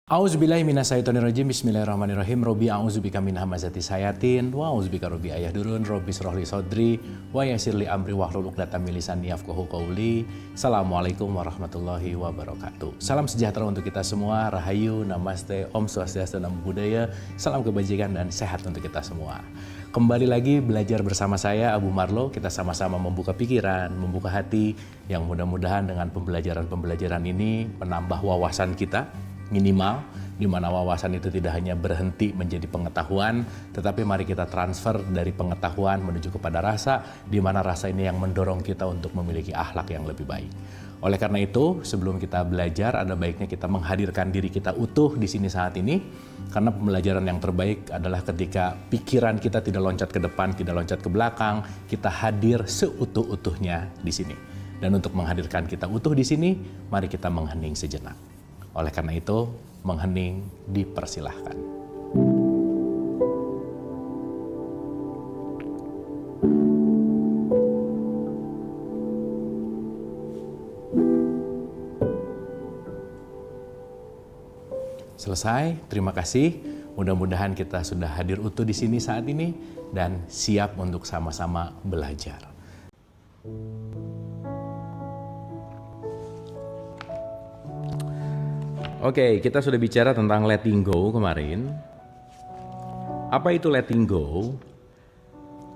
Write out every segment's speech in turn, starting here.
A'udzubillahi minasyaitonirrajim. Bismillahirrahmanirrahim. Robbi a'udzubika min hamazati sayatin wa a'udzubika robbi ayah durun robbi srohli sodri wa yassirli amri wahlul 'uqdatam min lisani yafqahu qauli. Assalamualaikum warahmatullahi wabarakatuh. Salam sejahtera untuk kita semua. Rahayu, namaste, Om Swastiastu, Namo Buddhaya. Salam kebajikan dan sehat untuk kita semua. Kembali lagi belajar bersama saya Abu Marlo. Kita sama-sama membuka pikiran, membuka hati, yang mudah-mudahan dengan pembelajaran-pembelajaran ini menambah wawasan kita minimal, di mana wawasan itu tidak hanya berhenti menjadi pengetahuan, tetapi mari kita transfer dari pengetahuan menuju kepada rasa, di mana rasa ini yang mendorong kita untuk memiliki akhlak yang lebih baik. Oleh karena itu, sebelum kita belajar, ada baiknya kita menghadirkan diri kita utuh di sini saat ini, karena pembelajaran yang terbaik adalah ketika pikiran kita tidak loncat ke depan, tidak loncat ke belakang, kita hadir seutuh-utuhnya di sini. Dan untuk menghadirkan kita utuh di sini, mari kita menghening sejenak. Oleh karena itu, menghening dipersilahkan. Selesai, terima kasih. Mudah-mudahan kita sudah hadir utuh di sini saat ini dan siap untuk sama-sama belajar. Oke, kita sudah bicara tentang letting go kemarin. Apa itu letting go?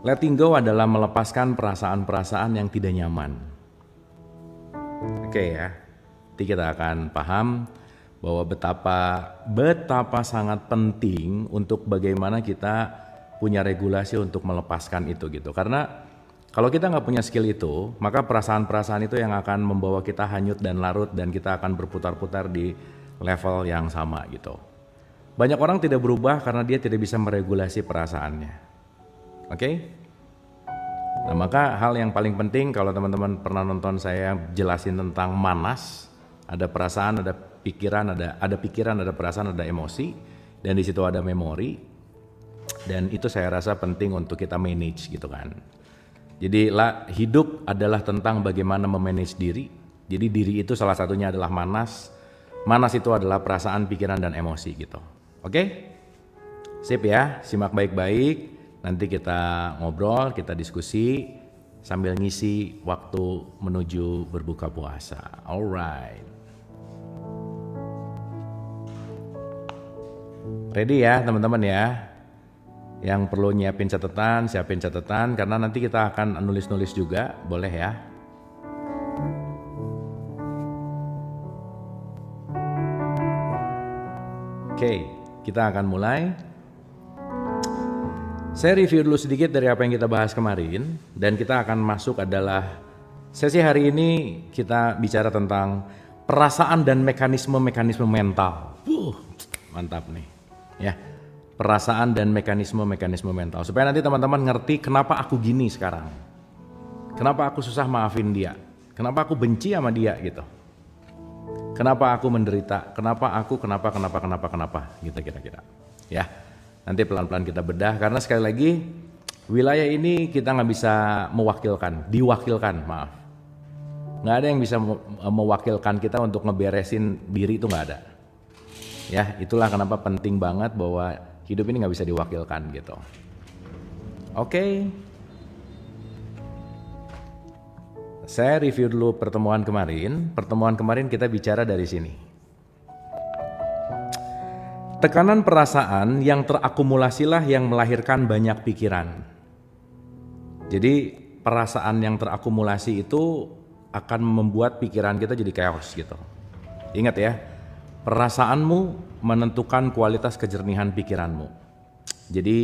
Letting go adalah melepaskan perasaan-perasaan yang tidak nyaman. Oke ya, nanti kita akan paham bahwa betapa sangat penting untuk bagaimana kita punya regulasi untuk melepaskan itu gitu. Karena kalau kita nggak punya skill itu, maka perasaan-perasaan itu yang akan membawa kita hanyut dan larut dan kita akan berputar-putar di level yang sama gitu. Banyak orang tidak berubah karena dia tidak bisa meregulasi perasaannya. Oke? Nah, maka hal yang paling penting kalau teman-teman pernah nonton saya jelasin tentang manas, ada perasaan, ada pikiran, ada perasaan, ada emosi, dan di situ ada memori. Dan itu saya rasa penting untuk kita manage gitu kan. Jadi hidup adalah tentang bagaimana memanage diri. Jadi diri itu salah satunya adalah manas. Manas itu adalah perasaan, pikiran, dan emosi gitu. Oke? Sip ya, simak baik-baik. Nanti kita ngobrol, kita diskusi sambil ngisi waktu menuju berbuka puasa. Alright. Ready ya teman-teman ya? Yang perlu siapin catatan karena nanti kita akan nulis-nulis juga, boleh ya? Oke, kita akan mulai. Saya review dulu sedikit dari apa yang kita bahas kemarin dan kita akan masuk adalah sesi hari ini kita bicara tentang perasaan dan mekanisme-mekanisme mental. Mantap nih. Ya. Perasaan dan mekanisme-mekanisme mental. Supaya nanti teman-teman ngerti kenapa aku gini sekarang. Kenapa aku susah maafin dia? Kenapa aku benci sama dia gitu. Kenapa aku menderita? Kenapa gitu kira-kira. Ya, nanti pelan-pelan kita bedah karena sekali lagi wilayah ini kita nggak bisa diwakilkan. Nggak ada yang bisa mewakilkan kita untuk ngeberesin diri, itu nggak ada. Ya, itulah kenapa penting banget bahwa hidup ini nggak bisa diwakilkan gitu. Oke. Saya review dulu pertemuan kemarin. Pertemuan kemarin kita bicara dari sini. Tekanan perasaan yang terakumulasilah yang melahirkan banyak pikiran. Jadi perasaan yang terakumulasi itu akan membuat pikiran kita jadi chaos gitu. Ingat ya, perasaanmu menentukan kualitas kejernihan pikiranmu. Jadi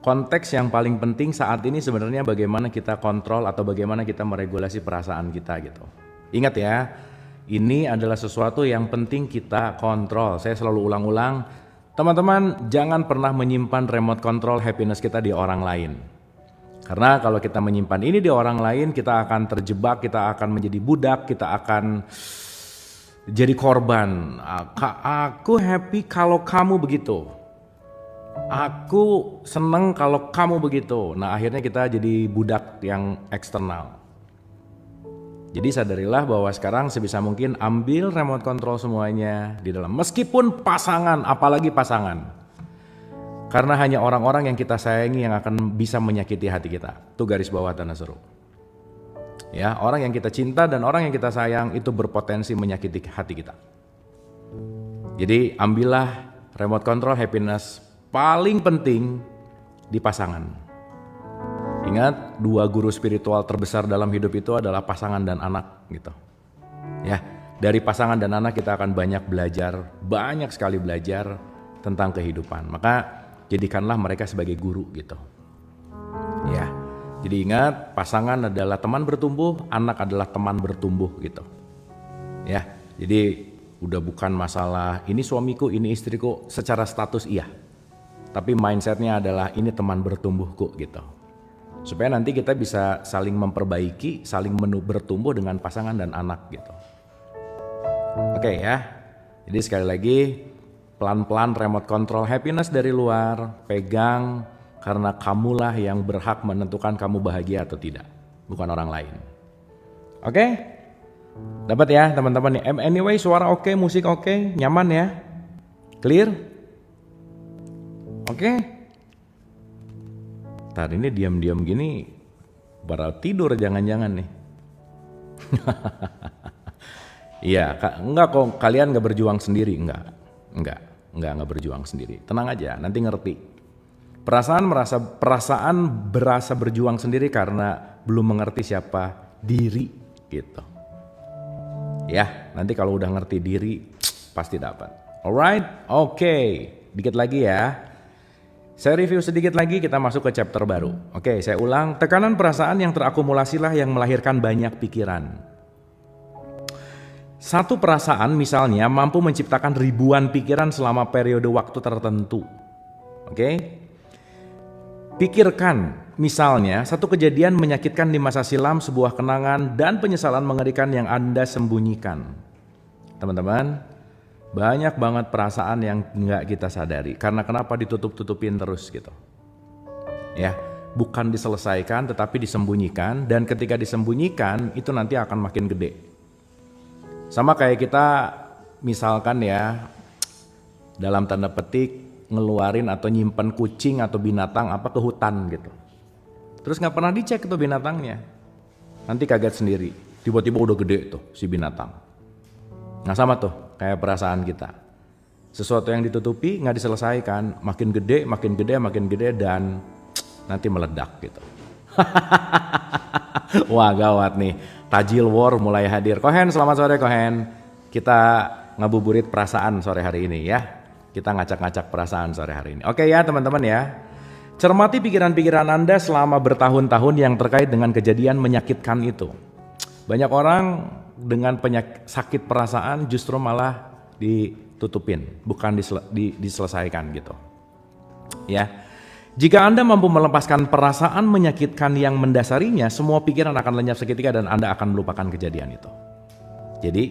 konteks yang paling penting saat ini sebenarnya bagaimana kita kontrol atau bagaimana kita meregulasi perasaan kita gitu. Ingat ya, ini adalah sesuatu yang penting kita kontrol. Saya selalu ulang-ulang, teman-teman jangan pernah menyimpan remote control happiness kita di orang lain. Karena kalau kita menyimpan ini di orang lain, kita akan terjebak, kita akan menjadi budak, kita akan jadi korban. Aku happy kalau kamu begitu. Aku seneng kalau kamu begitu. Nah akhirnya kita jadi budak yang eksternal. Jadi sadarilah bahwa sekarang sebisa mungkin ambil remote control semuanya di dalam. Meskipun pasangan, apalagi pasangan. Karena hanya orang-orang yang kita sayangi yang akan bisa menyakiti hati kita. Itu garis bawah tanda seru. Ya, orang yang kita cinta dan orang yang kita sayang itu berpotensi menyakiti hati kita. Jadi ambillah remote control happiness paling penting di pasangan. Ingat, 2 guru spiritual terbesar dalam hidup itu adalah pasangan dan anak gitu. Ya, dari pasangan dan anak kita akan banyak sekali belajar tentang kehidupan. Maka jadikanlah mereka sebagai guru gitu. Ya. Jadi ingat, pasangan adalah teman bertumbuh, anak adalah teman bertumbuh gitu. Ya. Jadi udah bukan masalah ini suamiku, ini istriku, secara status iya. Tapi mindsetnya adalah ini teman bertumbuhku gitu. Supaya nanti kita bisa saling memperbaiki, saling bertumbuh dengan pasangan dan anak gitu. Oke ya, jadi sekali lagi pelan-pelan remote control happiness dari luar, pegang karena kamulah yang berhak menentukan kamu bahagia atau tidak, bukan orang lain. Oke, dapat ya teman-teman. Anyway, suara oke, musik oke, nyaman ya, clear? Oke. Tadi ini diam-diam gini, baru tidur jangan-jangan nih. Iya, enggak kok, kalian nggak berjuang sendiri, enggak berjuang sendiri. Tenang aja, nanti ngerti. Perasaan berasa berjuang sendiri karena belum mengerti siapa diri gitu. Ya, nanti kalau udah ngerti diri pasti dapat. Alright, oke. Dikit lagi ya. Saya review sedikit lagi, kita masuk ke chapter baru. Oke, saya ulang. Tekanan perasaan yang terakumulasilah yang melahirkan banyak pikiran. Satu perasaan misalnya mampu menciptakan ribuan pikiran selama periode waktu tertentu. Oke? Pikirkan, misalnya satu kejadian menyakitkan di masa silam, sebuah kenangan dan penyesalan mengerikan yang Anda sembunyikan. Teman-teman, banyak banget perasaan yang nggak kita sadari. Karena kenapa ditutup-tutupin terus gitu. Ya, bukan diselesaikan tetapi disembunyikan. Dan ketika disembunyikan itu nanti akan makin gede. Sama kayak kita misalkan ya, dalam tanda petik ngeluarin atau nyimpen kucing atau binatang apa ke hutan gitu. Terus nggak pernah dicek itu binatangnya. Nanti kaget sendiri. Tiba-tiba udah gede tuh si binatang. Nah sama tuh. Kayak perasaan kita. Sesuatu yang ditutupi nggak diselesaikan, makin gede dan nanti meledak gitu. Wah gawat nih, Tajil War mulai hadir. Kohen, selamat sore Kohen. Kita ngabuburit perasaan sore hari ini ya. Kita ngacak-ngacak perasaan sore hari ini. Oke ya teman-teman ya. Cermati pikiran-pikiran Anda selama bertahun-tahun yang terkait dengan kejadian menyakitkan itu. Banyak orang dengan sakit perasaan justru malah ditutupin, bukan diselesaikan gitu. Ya. Jika Anda mampu melepaskan perasaan menyakitkan yang mendasarinya, semua pikiran akan lenyap seketika dan Anda akan melupakan kejadian itu. Jadi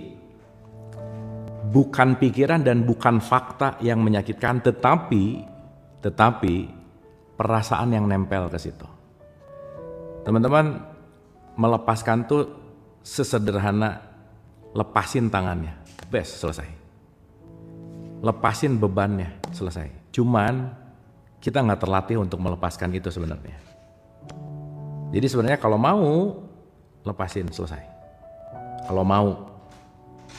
bukan pikiran dan bukan fakta yang menyakitkan, tetapi perasaan yang nempel ke situ. Teman-teman, melepaskan tuh sesederhana lepasin tangannya, bes, selesai. Lepasin bebannya, selesai. Cuman kita nggak terlatih untuk melepaskan itu sebenarnya. Jadi sebenarnya kalau mau lepasin, selesai. Kalau mau.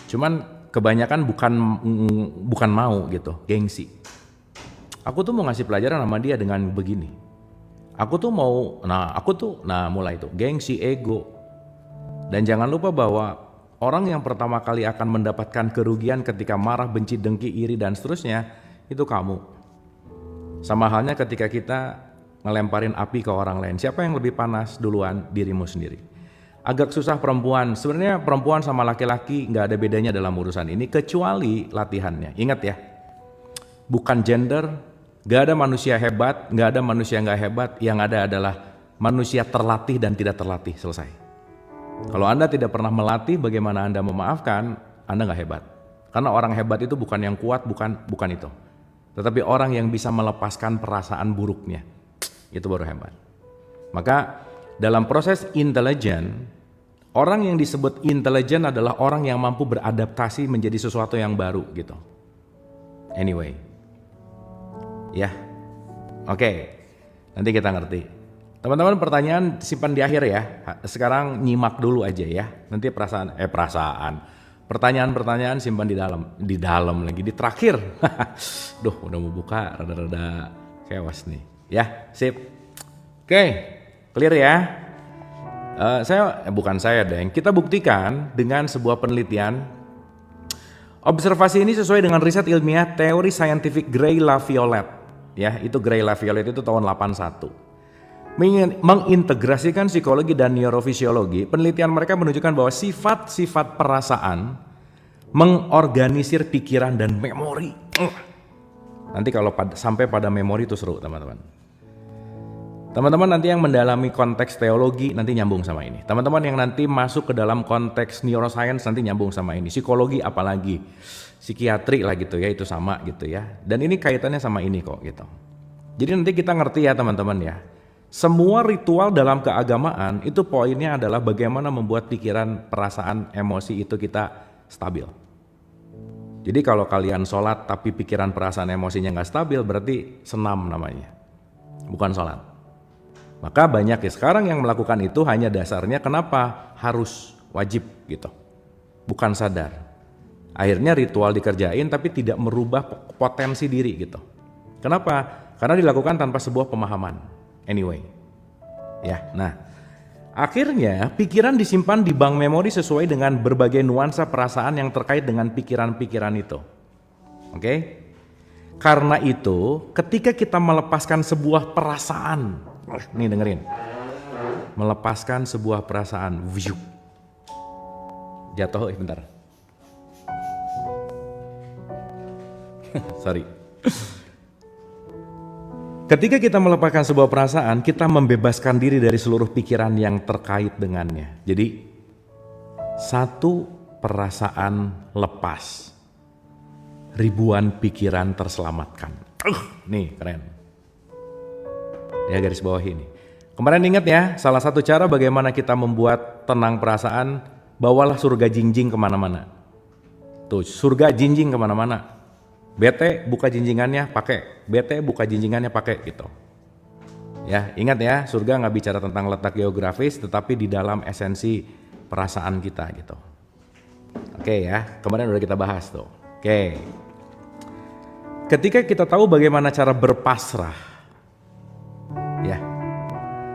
Cuman kebanyakan bukan mau gitu, gengsi. Aku tuh mau ngasih pelajaran sama dia dengan begini. Mulai itu gengsi, ego. Dan jangan lupa bahwa orang yang pertama kali akan mendapatkan kerugian ketika marah, benci, dengki, iri, dan seterusnya, itu kamu. Sama halnya ketika kita ngelemparin api ke orang lain. Siapa yang lebih panas duluan? Dirimu sendiri. Agak susah perempuan. Sebenarnya perempuan sama laki-laki nggak ada bedanya dalam urusan ini, kecuali latihannya. Ingat ya, bukan gender, nggak ada manusia hebat, nggak ada manusia nggak hebat. Yang ada adalah manusia terlatih dan tidak terlatih, selesai. Kalau Anda tidak pernah melatih bagaimana Anda memaafkan, Anda nggak hebat. Karena orang hebat itu bukan yang kuat, bukan itu. Tetapi orang yang bisa melepaskan perasaan buruknya, itu baru hebat. Maka dalam proses intelijen, Orang yang disebut intelijen adalah orang yang mampu beradaptasi menjadi sesuatu yang baru gitu. Anyway. Ya. Oke. Nanti kita ngerti. Teman-teman, pertanyaan simpan di akhir ya. Sekarang nyimak dulu aja ya. Nanti pertanyaan-pertanyaan simpan di dalam lagi di terakhir. Duh, udah mau buka rada-rada chaos nih. Ya, sip. Oke, clear ya. Kita buktikan dengan sebuah penelitian. Observasi ini sesuai dengan riset ilmiah teori scientific Gray-LaViolette. Ya, itu Gray-LaViolette itu tahun 81. Mengintegrasikan psikologi dan neurofisiologi, penelitian mereka menunjukkan bahwa sifat-sifat perasaan mengorganisir pikiran dan memori. Nanti kalau sampai pada memori itu seru, teman-teman. Teman-teman nanti yang mendalami konteks teologi nanti nyambung sama ini. Teman-teman yang nanti masuk ke dalam konteks neuroscience nanti nyambung sama ini. Psikologi apalagi, psikiatri lah gitu ya, itu sama gitu ya. Dan ini kaitannya sama ini kok gitu. Jadi nanti kita ngerti ya teman-teman ya. Semua ritual dalam keagamaan itu poinnya adalah bagaimana membuat pikiran, perasaan, emosi itu kita stabil. Jadi kalau kalian sholat tapi pikiran, perasaan, emosinya nggak stabil berarti senam namanya. Bukan sholat. Maka banyak ya sekarang yang melakukan itu hanya dasarnya kenapa harus wajib gitu, bukan sadar. Akhirnya ritual dikerjain tapi tidak merubah potensi diri gitu. Kenapa? Karena dilakukan tanpa sebuah pemahaman. Anyway, ya. Nah, akhirnya pikiran disimpan di bank memori sesuai dengan berbagai nuansa perasaan yang terkait dengan pikiran-pikiran itu. Oke? Karena itu, ketika kita melepaskan sebuah perasaan, nih dengerin, melepaskan sebuah perasaan, jatuh, bentar, sorry. Ketika kita melepaskan sebuah perasaan, kita membebaskan diri dari seluruh pikiran yang terkait dengannya. Jadi, satu perasaan lepas, ribuan pikiran terselamatkan. Nih, keren. Ya, garis bawah ini. Kemarin ingat ya, salah satu cara bagaimana kita membuat tenang perasaan, bawalah surga jinjing kemana-mana. Tuh, surga jinjing kemana-mana. Bete buka jinjingannya pakai, bete buka jinjingannya pakai gitu. Ya, ingat ya, surga nggak bicara tentang letak geografis, tetapi di dalam esensi perasaan kita gitu. Oke ya, kemarin udah kita bahas tuh. Oke. Ketika kita tahu bagaimana cara berpasrah, ya,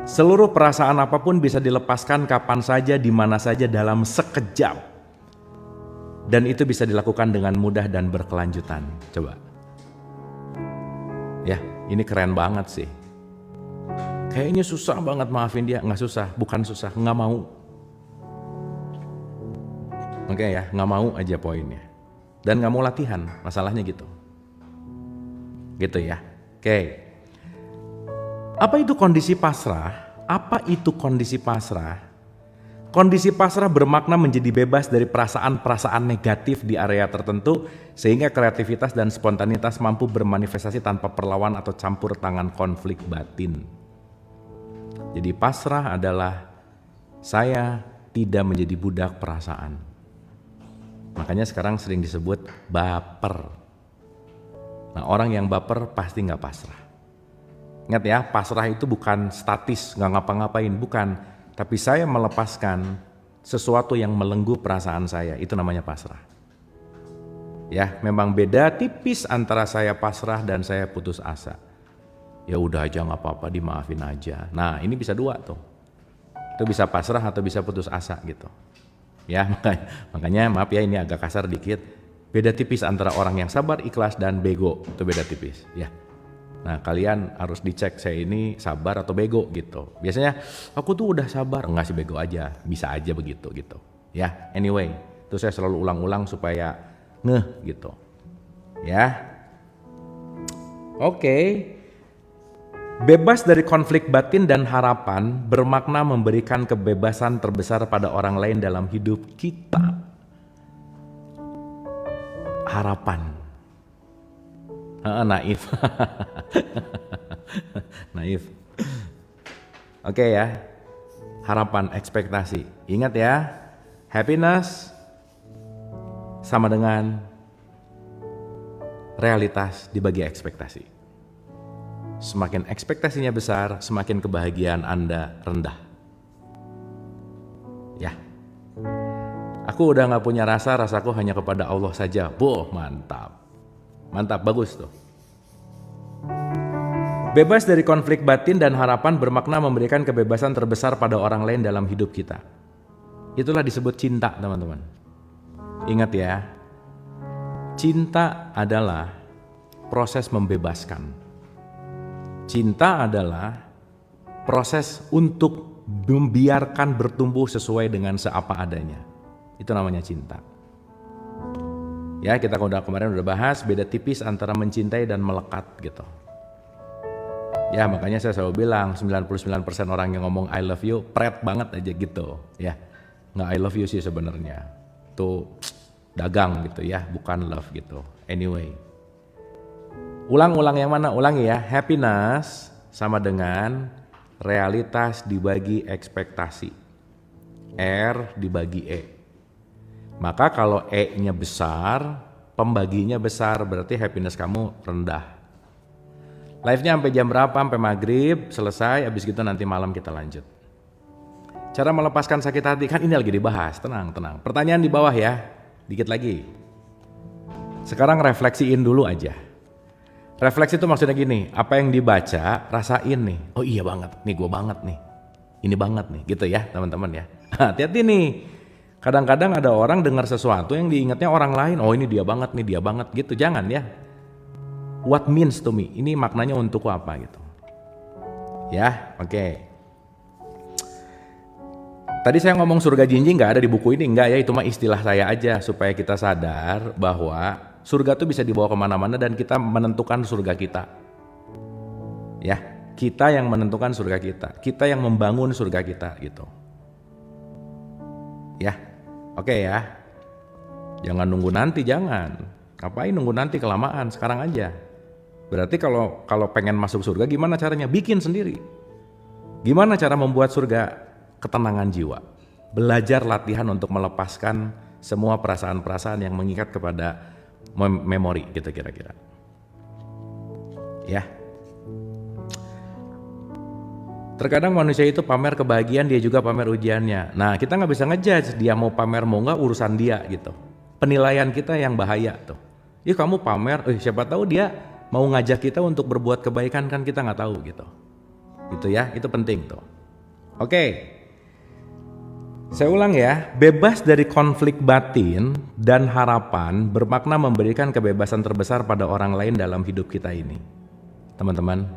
seluruh perasaan apapun bisa dilepaskan kapan saja, di mana saja dalam sekejap. Dan itu bisa dilakukan dengan mudah dan berkelanjutan. Coba. Ya, ini keren banget sih. Kayaknya susah banget maafin dia. Nggak susah, bukan susah, nggak mau. Oke ya, nggak mau aja poinnya. Dan nggak mau latihan, masalahnya gitu. Gitu ya. Oke. Apa itu kondisi pasrah? Apa itu kondisi pasrah? Kondisi pasrah bermakna menjadi bebas dari perasaan-perasaan negatif di area tertentu sehingga kreativitas dan spontanitas mampu bermanifestasi tanpa perlawan atau campur tangan konflik batin. Jadi pasrah adalah saya tidak menjadi budak perasaan. Makanya sekarang sering disebut baper. Nah, orang yang baper pasti nggak pasrah. Ingat ya, pasrah itu bukan statis, nggak ngapa-ngapain, bukan. Tapi saya melepaskan sesuatu yang melenggu perasaan saya, itu namanya pasrah. Ya, memang beda tipis antara saya pasrah dan saya putus asa. Ya udah aja nggak apa-apa, dimaafin aja. Nah, ini bisa dua tuh. Itu bisa pasrah atau bisa putus asa gitu. Ya, makanya maaf ya ini agak kasar dikit. Beda tipis antara orang yang sabar, ikhlas dan bego, itu beda tipis. Ya. Nah, kalian harus dicek saya ini sabar atau bego gitu. Biasanya aku tuh udah sabar, enggak sih bego aja, bisa aja begitu gitu. Ya, anyway, itu saya selalu ulang-ulang supaya ngeh gitu. Ya. Oke. Bebas dari konflik batin dan harapan bermakna memberikan kebebasan terbesar pada orang lain dalam hidup kita. Harapan. Naif. Naif. Oke ya. harapan, ekspektasi. Ingat ya, happiness sama dengan realitas dibagi ekspektasi. Semakin ekspektasinya besar, semakin kebahagiaan Anda rendah. Ya, aku udah gak punya rasa, rasaku hanya kepada Allah saja. Boh, mantap. Mantap, bagus tuh. Bebas dari konflik batin dan harapan bermakna memberikan kebebasan terbesar pada orang lain dalam hidup kita. Itulah disebut cinta, teman-teman. Ingat ya, cinta adalah proses membebaskan. Cinta adalah proses untuk membiarkan bertumbuh sesuai dengan seapa adanya. Itu namanya cinta. Ya, kita kemarin udah bahas beda tipis antara mencintai dan melekat gitu. Ya, makanya saya selalu bilang 99% orang yang ngomong I love you pret banget aja gitu ya. Nggak I love you sih sebenarnya. Itu dagang gitu ya, bukan love gitu. Anyway. Ulang yang mana? Ulangi ya. Happiness sama dengan realitas dibagi ekspektasi. R dibagi E. Maka kalau E-nya besar, pembaginya besar, berarti happiness kamu rendah. Live-nya sampai jam berapa? Sampai maghrib, selesai, habis gitu nanti malam kita lanjut. Cara melepaskan sakit hati, kan ini lagi dibahas, tenang. Pertanyaan di bawah ya, dikit lagi. Sekarang refleksiin dulu aja. Refleksi itu maksudnya gini, apa yang dibaca, rasain nih. Oh iya banget, nih gue banget nih. Ini banget nih, gitu ya teman-teman ya. Hati-hati nih. Kadang-kadang ada orang dengar sesuatu yang diingatnya orang lain, oh ini dia banget nih, dia banget gitu. Jangan ya. What means to me? Ini maknanya untukku apa gitu. Ya, oke. Tadi saya ngomong surga jinjing nggak ada di buku ini, nggak ya, itu mah istilah saya aja supaya kita sadar bahwa surga tuh bisa dibawa kemana-mana dan kita menentukan surga kita. Ya, kita yang menentukan surga kita yang membangun surga kita gitu. Ya, oke ya. Jangan nunggu nanti, jangan. Ngapain nunggu nanti, kelamaan, sekarang aja. Berarti kalau pengen masuk surga gimana caranya? Bikin sendiri. Gimana cara membuat surga? Ketenangan jiwa. Belajar latihan untuk melepaskan semua perasaan-perasaan yang mengikat kepada memori gitu kira-kira. Ya. Terkadang manusia itu pamer kebahagiaan, dia juga pamer ujiannya. Nah, kita nggak bisa ngejudge dia mau pamer mau nggak, urusan dia gitu. Penilaian kita yang bahaya tuh. Ya kamu pamer, siapa tahu dia mau ngajak kita untuk berbuat kebaikan, kan kita nggak tahu gitu. Itu ya, itu penting tuh. Oke. Saya ulang ya, bebas dari konflik batin dan harapan bermakna memberikan kebebasan terbesar pada orang lain dalam hidup kita ini. Teman-teman,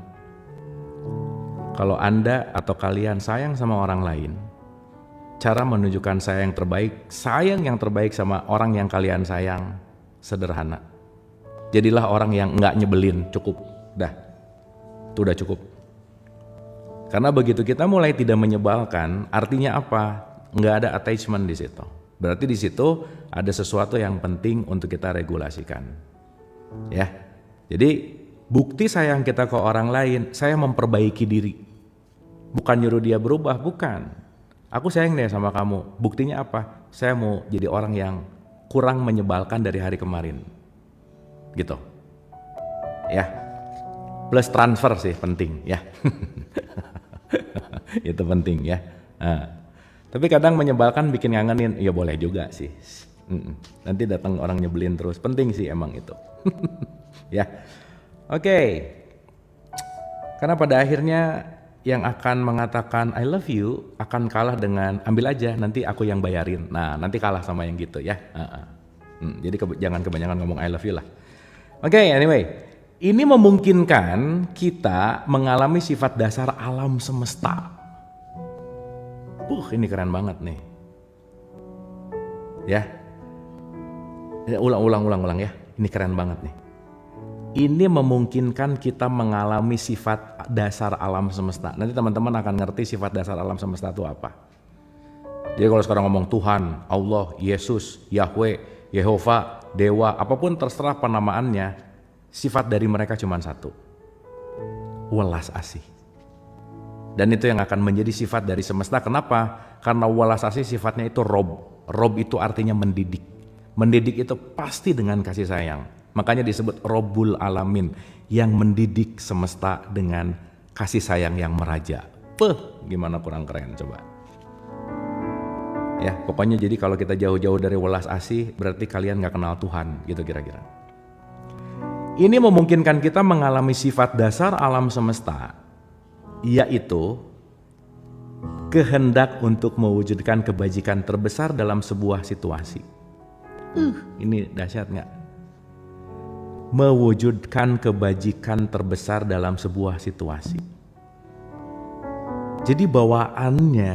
kalau Anda atau kalian sayang sama orang lain, cara menunjukkan sayang yang terbaik sama orang yang kalian sayang sederhana. Jadilah orang yang nggak nyebelin, cukup, dah, itu udah cukup. Karena begitu kita mulai tidak menyebalkan, artinya apa? Nggak ada attachment di situ. Berarti di situ ada sesuatu yang penting untuk kita regulasikan. Ya, jadi bukti sayang kita ke orang lain, saya memperbaiki diri. Bukan nyuruh dia berubah, bukan. Aku sayang deh sama kamu. Buktinya apa? Saya mau jadi orang yang kurang menyebalkan dari hari kemarin. Gitu. Ya. Plus transfer sih penting ya. Itu penting ya. Nah. Tapi kadang menyebalkan bikin ngangenin, ya boleh juga sih. Nanti datang orang nyebelin terus, penting sih emang itu. Ya, oke. Karena pada akhirnya yang akan mengatakan I love you akan kalah dengan ambil aja, nanti aku yang bayarin. Nah, nanti kalah sama yang gitu ya. Jadi jangan kebanyakan ngomong I love you lah. Oke, anyway, ini memungkinkan kita mengalami sifat dasar alam semesta. Ini keren banget nih. Ya. Ulang ya. Ini keren banget nih. Ini memungkinkan kita mengalami sifat dasar alam semesta. Nanti teman-teman akan ngerti sifat dasar alam semesta itu apa. Jadi kalau sekarang ngomong Tuhan, Allah, Yesus, Yahweh, Yehova, Dewa, apapun terserah penamaannya, sifat dari mereka cuma satu. Welas asih. Dan itu yang akan menjadi sifat dari semesta. Kenapa? Karena welas asih sifatnya itu rob. Rob itu artinya mendidik. Mendidik itu pasti dengan kasih sayang. Makanya disebut Robbul Alamin, yang mendidik semesta dengan kasih sayang yang meraja. Gimana kurang keren coba. Ya, pokoknya jadi kalau kita jauh-jauh dari welas asih, berarti kalian gak kenal Tuhan, gitu kira-kira. Ini memungkinkan kita mengalami sifat dasar alam semesta, yaitu kehendak untuk mewujudkan kebajikan terbesar dalam sebuah situasi. Ini dahsyat gak? Mewujudkan kebajikan terbesar dalam sebuah situasi. Jadi bawaannya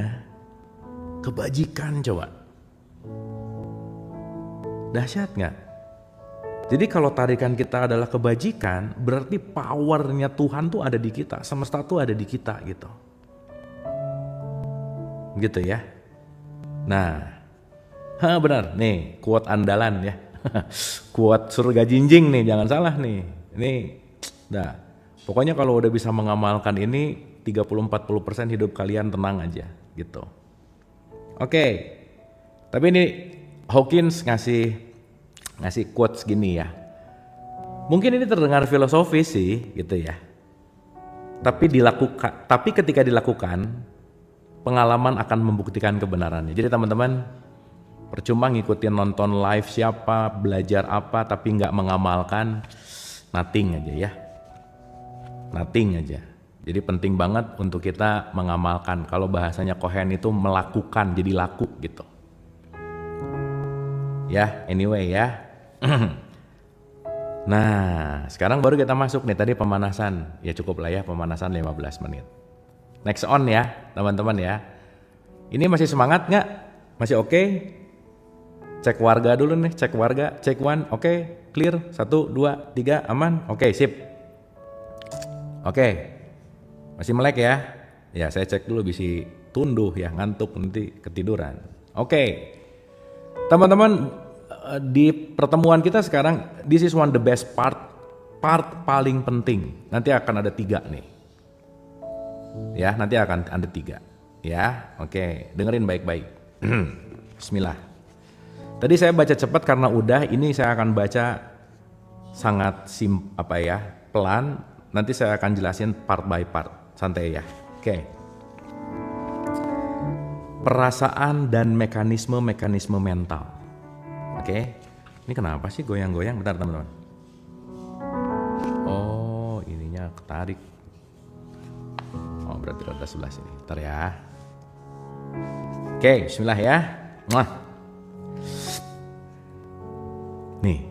kebajikan coba. Dahsyat gak? Jadi kalau tarikan kita adalah kebajikan, berarti powernya Tuhan tuh ada di kita, semesta tuh ada di kita gitu. Gitu ya. Nah, benar nih quote andalan ya. Quote surga jinjing nih, jangan salah nih. Ini, pokoknya kalau udah bisa mengamalkan ini, 30-40% hidup kalian tenang aja gitu. Oke, tapi ini Hawkins ngasih quotes gini ya. Mungkin ini terdengar filosofis sih gitu ya. Tapi ketika dilakukan, pengalaman akan membuktikan kebenarannya. Jadi teman-teman, percuma ngikutin nonton live siapa, belajar apa, tapi nggak mengamalkan, nothing aja ya. Nothing aja. Jadi penting banget untuk kita mengamalkan. Kalau bahasanya Cohen itu melakukan, jadi laku gitu. Ya, anyway ya. Nah, sekarang baru kita masuk nih, tadi pemanasan. Ya cukup lah ya, pemanasan 15 menit. Next on ya, teman-teman ya. Ini masih semangat nggak? Masih oke? Cek warga dulu nih, cek warga, cek one, oke, clear, 1, 2, 3, aman, oke, sip. Oke, masih melek ya? Ya saya cek dulu bisa tunduh ya, ngantuk nanti ketiduran. Oke, teman-teman. Di pertemuan kita sekarang, this is one the best part paling penting. Nanti akan ada 3 nih. Ya, nanti akan ada 3. Ya, oke, dengerin baik-baik. Bismillah. Tadi saya baca cepat karena udah, ini saya akan baca sangat pelan. Nanti saya akan jelasin part by part, santai ya. Oke. Perasaan dan mekanisme mental. Oke, ini kenapa sih goyang-goyang? Bentar teman-teman. Oh, ininya ketarik. Oh, berarti roda sebelah sini. Bentar ya. Oke, bismillah ya. Nih,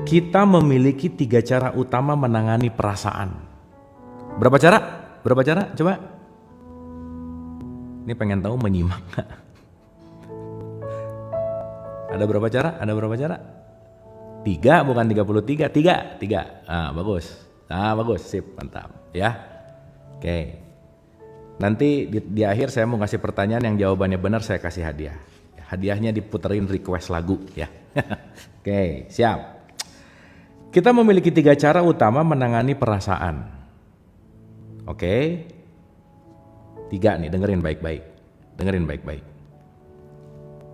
kita memiliki 3 cara utama menangani perasaan. Berapa cara? Coba. Ini pengen tahu menyimak gak? Ada berapa cara? 3 bukan 33, 3. Bagus. Bagus, sip, mantap ya. Oke. Nanti di akhir saya mau kasih pertanyaan yang jawabannya benar saya kasih hadiah. Hadiahnya diputerin request lagu ya. Oke, siap. Kita memiliki 3 cara utama menangani perasaan. Oke. 3 nih, dengerin baik-baik.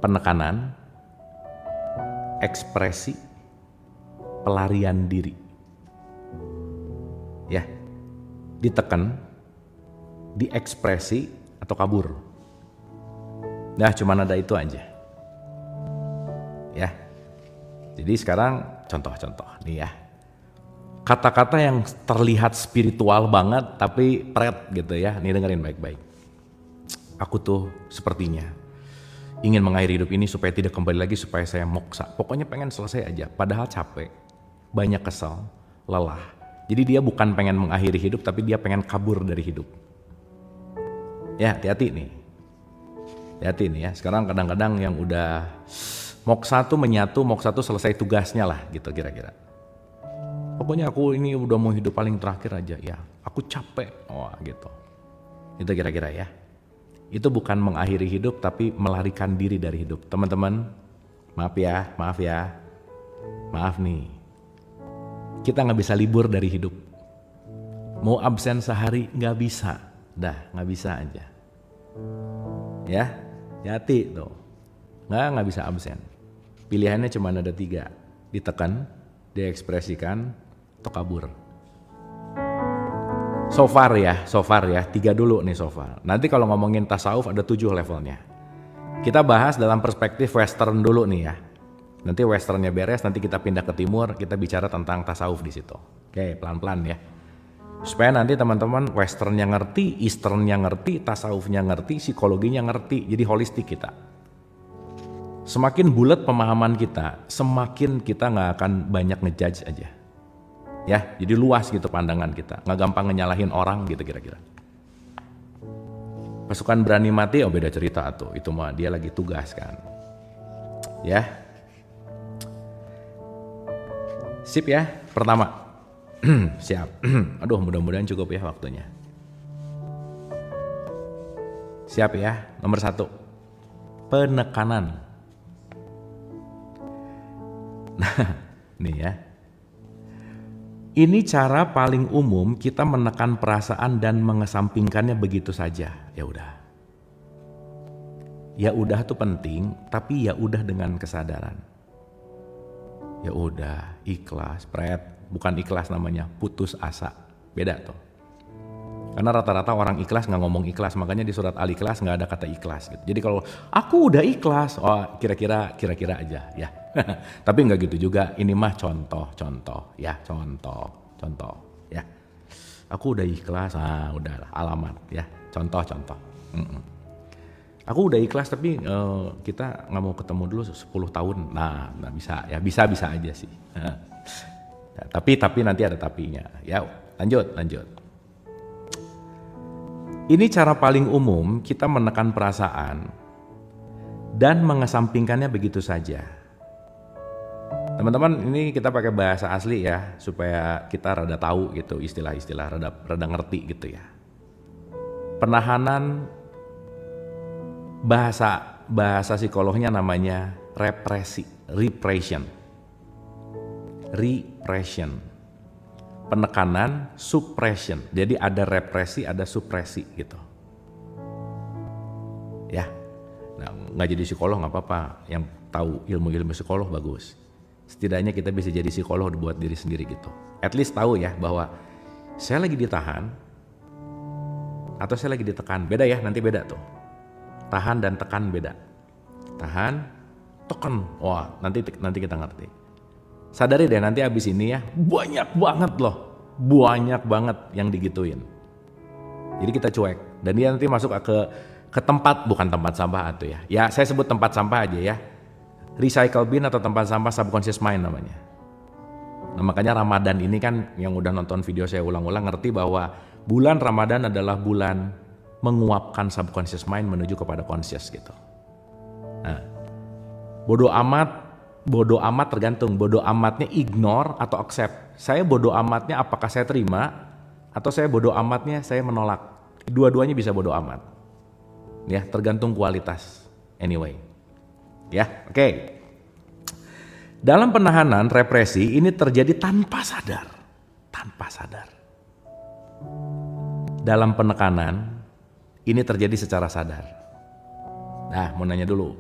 Penekanan, ekspresi, pelarian diri. Ya, ditekan, diekspresi, atau kabur. Nah, cuman ada itu aja. Ya. Jadi sekarang contoh-contoh nih ya. Kata-kata yang terlihat spiritual banget tapi pret gitu ya. Nih dengerin baik-baik. Aku tuh sepertinya ingin mengakhiri hidup ini supaya tidak kembali lagi, supaya saya moksa. Pokoknya pengen selesai aja, padahal capek, banyak kesel, lelah. Jadi dia bukan pengen mengakhiri hidup, tapi dia pengen kabur dari hidup. Ya, hati-hati nih ya. Sekarang kadang-kadang yang udah moksa tuh menyatu, moksa tuh selesai tugasnya lah gitu kira-kira. Pokoknya aku ini udah mau hidup paling terakhir aja ya. Aku capek, gitu. Itu kira-kira ya. Itu bukan mengakhiri hidup tapi melarikan diri dari hidup. Teman-teman, maaf nih. Kita gak bisa libur dari hidup. Mau absen sehari gak bisa. nggak bisa aja. Ya, hati tuh. Nggak bisa absen. Pilihannya cuma ada 3. Ditekan, diekspresikan, atau kabur. So far ya, 3 dulu nih so far. Nanti kalau ngomongin tasawuf ada 7 levelnya. Kita bahas dalam perspektif western dulu nih ya. Nanti westernnya beres, nanti kita pindah ke timur, kita bicara tentang tasawuf di situ. Oke, pelan-pelan ya. Supaya nanti teman-teman westernnya ngerti, easternnya ngerti, tasawufnya ngerti, psikologinya ngerti, jadi holistik kita. Semakin bulat pemahaman kita, semakin kita nggak akan banyak ngejudge aja. Ya, jadi luas gitu pandangan kita, nggak gampang nyalahin orang gitu kira-kira. Pasukan berani mati, oh beda cerita tuh, itu mah dia lagi tugas kan. Ya, sip ya, pertama. Siap. Aduh, mudah-mudahan cukup ya waktunya. Siap ya. Nomor 1, penekanan. Nah, nih ya. Ini cara paling umum kita menekan perasaan dan mengesampingkannya begitu saja. Ya udah. Ya udah tuh penting, tapi ya udah dengan kesadaran. Ya udah, ikhlas, bukan ikhlas namanya, putus asa. Beda tuh. Karena rata-rata orang ikhlas nggak ngomong ikhlas, makanya di surat Al-Ikhlas nggak ada kata ikhlas gitu. Jadi kalau aku udah ikhlas, oh kira-kira aja ya. Tapi nggak gitu juga, ini mah contoh ya, contoh ya. Aku udah ikhlas, udah alamat ya, contoh. Aku udah ikhlas tapi kita nggak mau ketemu dulu 10 tahun, nah bisa ya, bisa aja sih. Tapi nanti ada tapinya. Ya, lanjut. Ini cara paling umum kita menekan perasaan dan mengesampingkannya begitu saja. Teman-teman, ini kita pakai bahasa asli ya, supaya kita rada tahu gitu istilah-istilah, rada ngerti gitu ya. Penahanan, bahasa psikolognya namanya repression. Penekanan, suppression. Jadi ada represi, ada supresi gitu. Ya. Nah, nggak jadi psikolog nggak apa-apa. Yang tahu ilmu psikolog bagus. Setidaknya kita bisa jadi psikolog buat diri sendiri gitu. At least tahu ya bahwa saya lagi ditahan atau saya lagi ditekan. Beda ya, nanti beda tuh. Tahan dan tekan beda. Tahan, tekan. Wah, nanti kita ngerti. Sadari deh nanti abis ini ya, banyak banget yang digituin. Jadi kita cuek. Dan dia nanti masuk ke tempat, bukan tempat sampah tuh ya. Ya saya sebut tempat sampah aja ya. Recycle bin atau tempat sampah subconscious mind namanya. Nah, makanya Ramadan ini kan yang udah nonton video saya ulang-ulang ngerti bahwa bulan Ramadan adalah bulan menguapkan subconscious mind menuju kepada conscious gitu. Nah, bodoh amat tergantung, bodoh amatnya ignore atau accept. Saya bodoh amatnya apakah saya terima atau saya bodoh amatnya saya menolak. Dua-duanya bisa bodoh amat. Ya, tergantung kualitas. Anyway. Ya, oke. Dalam penahanan, represi ini terjadi tanpa sadar. Dalam penekanan, ini terjadi secara sadar. Nah, mau nanya dulu.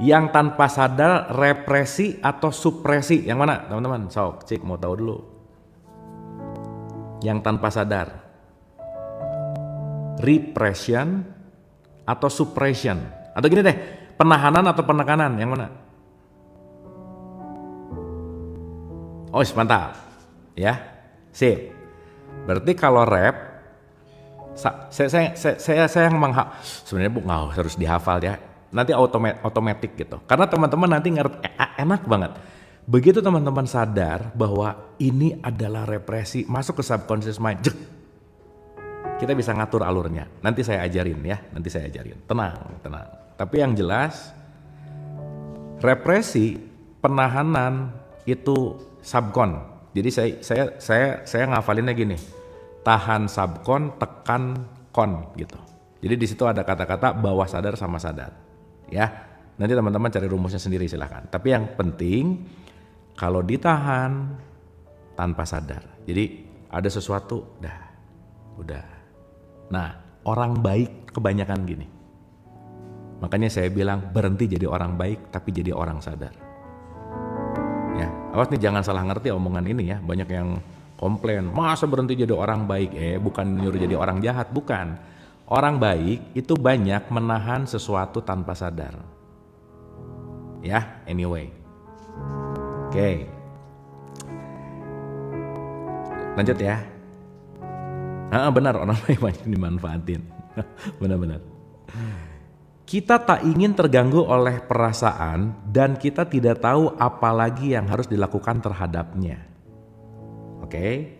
Yang tanpa sadar represi atau supresi, yang mana teman-teman? Sok, cik mau tahu dulu. Yang tanpa sadar, repression atau suppression, atau gini deh, penahanan atau penekanan, yang mana? Oh, mantap, ya, sip. Berarti kalau rep, saya sebenarnya nggak harus dihafal ya. Nanti otomatis gitu. Karena teman-teman nanti ngerti, enak banget. Begitu teman-teman sadar bahwa ini adalah represi, masuk ke subconscious mind, kita bisa ngatur alurnya. Nanti saya ajarin ya, Tenang. Tapi yang jelas, represi, penahanan itu subcon. Jadi saya ngafalinnya gini, tahan subcon, tekan kon gitu. Jadi di situ ada kata-kata bawah sadar sama sadar. Ya, nanti teman-teman cari rumusnya sendiri silahkan. Tapi yang penting kalau ditahan tanpa sadar. Jadi ada sesuatu, Udah. Nah, orang baik kebanyakan gini. Makanya saya bilang berhenti jadi orang baik tapi jadi orang sadar. Ya, awas nih jangan salah ngerti omongan ini ya. Banyak yang komplain, masa berhenti jadi orang baik? Bukan nyuruh jadi orang jahat, bukan. Orang baik itu banyak menahan sesuatu tanpa sadar. Ya, anyway. Oke. Lanjut ya. Benar, orang baik banyak dimanfaatin. Benar-benar. Kita tak ingin terganggu oleh perasaan dan kita tidak tahu apa lagi yang harus dilakukan terhadapnya. Oke?